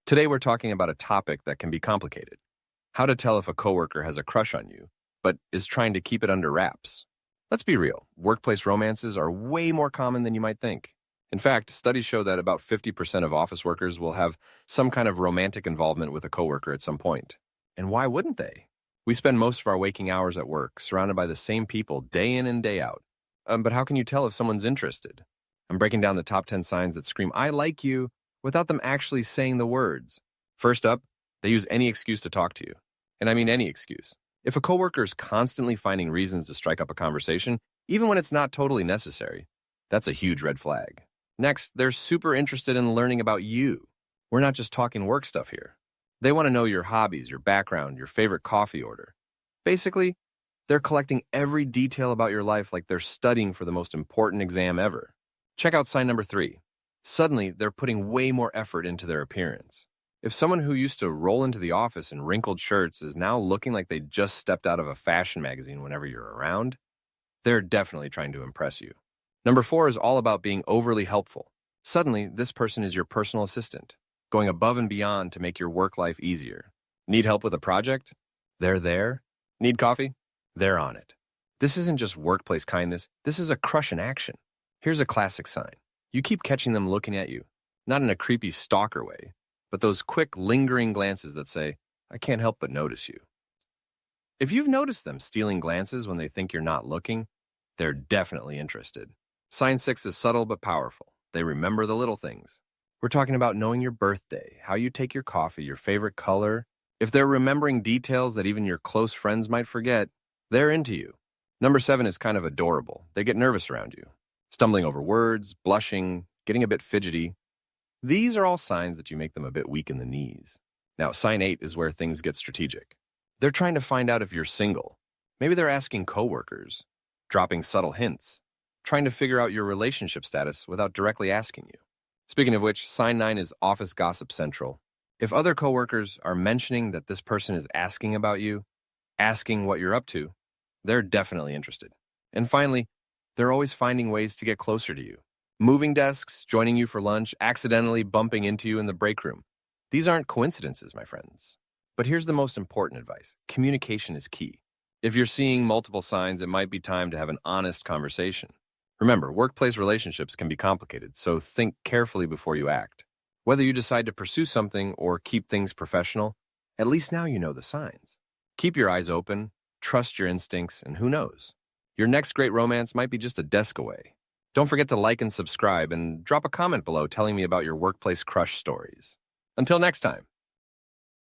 Today we're talking about a topic that can be complicated. How to tell if a coworker has a crush on you, but is trying to keep it under wraps. Let's be real, workplace romances are way more common than you might think. In fact, studies show that about 50% of office workers will have some kind of romantic involvement with a coworker at some point. And why wouldn't they? We spend most of our waking hours at work, surrounded by the same people day in and day out. But how can you tell if someone's interested? I'm breaking down the top 10 signs that scream, "I like you," without them actually saying the words. First up, they use any excuse to talk to you. And I mean any excuse. If a coworker is constantly finding reasons to strike up a conversation, even when it's not totally necessary, that's a huge red flag. Next, they're super interested in learning about you. We're not just talking work stuff here. They want to know your hobbies, your background, your favorite coffee order. Basically, they're collecting every detail about your life like they're studying for the most important exam ever. Check out sign number 3. Suddenly, they're putting way more effort into their appearance. If someone who used to roll into the office in wrinkled shirts is now looking like they just stepped out of a fashion magazine whenever you're around, they're definitely trying to impress you. Number 4 is all about being overly helpful. Suddenly, this person is your personal assistant, going above and beyond to make your work life easier. Need help with a project? They're there. Need coffee? They're on it. This isn't just workplace kindness, this is a crush in action. Here's a classic sign. You keep catching them looking at you, not in a creepy stalker way, but those quick, lingering glances that say, "I can't help but notice you." If you've noticed them stealing glances when they think you're not looking, they're definitely interested. Sign 6 is subtle but powerful. They remember the little things. We're talking about knowing your birthday, how you take your coffee, your favorite color. If they're remembering details that even your close friends might forget, they're into you. Number 7 is kind of adorable. They get nervous around you, stumbling over words, blushing, getting a bit fidgety. These are all signs that you make them a bit weak in the knees. Now, sign 8 is where things get strategic. They're trying to find out if you're single. Maybe they're asking coworkers, dropping subtle hints, trying to figure out your relationship status without directly asking you. Speaking of which, sign 9 is office gossip central. If other coworkers are mentioning that this person is asking about you, asking what you're up to, they're definitely interested. And finally, they're always finding ways to get closer to you. Moving desks, joining you for lunch, accidentally bumping into you in the break room. These aren't coincidences, my friends. But here's the most important advice. Communication is key. If you're seeing multiple signs, it might be time to have an honest conversation. Remember, workplace relationships can be complicated, so think carefully before you act. Whether you decide to pursue something or keep things professional, at least now you know the signs. Keep your eyes open, trust your instincts, and who knows? Your next great romance might be just a desk away. Don't forget to like and subscribe and drop a comment below telling me about your workplace crush stories. Until next time.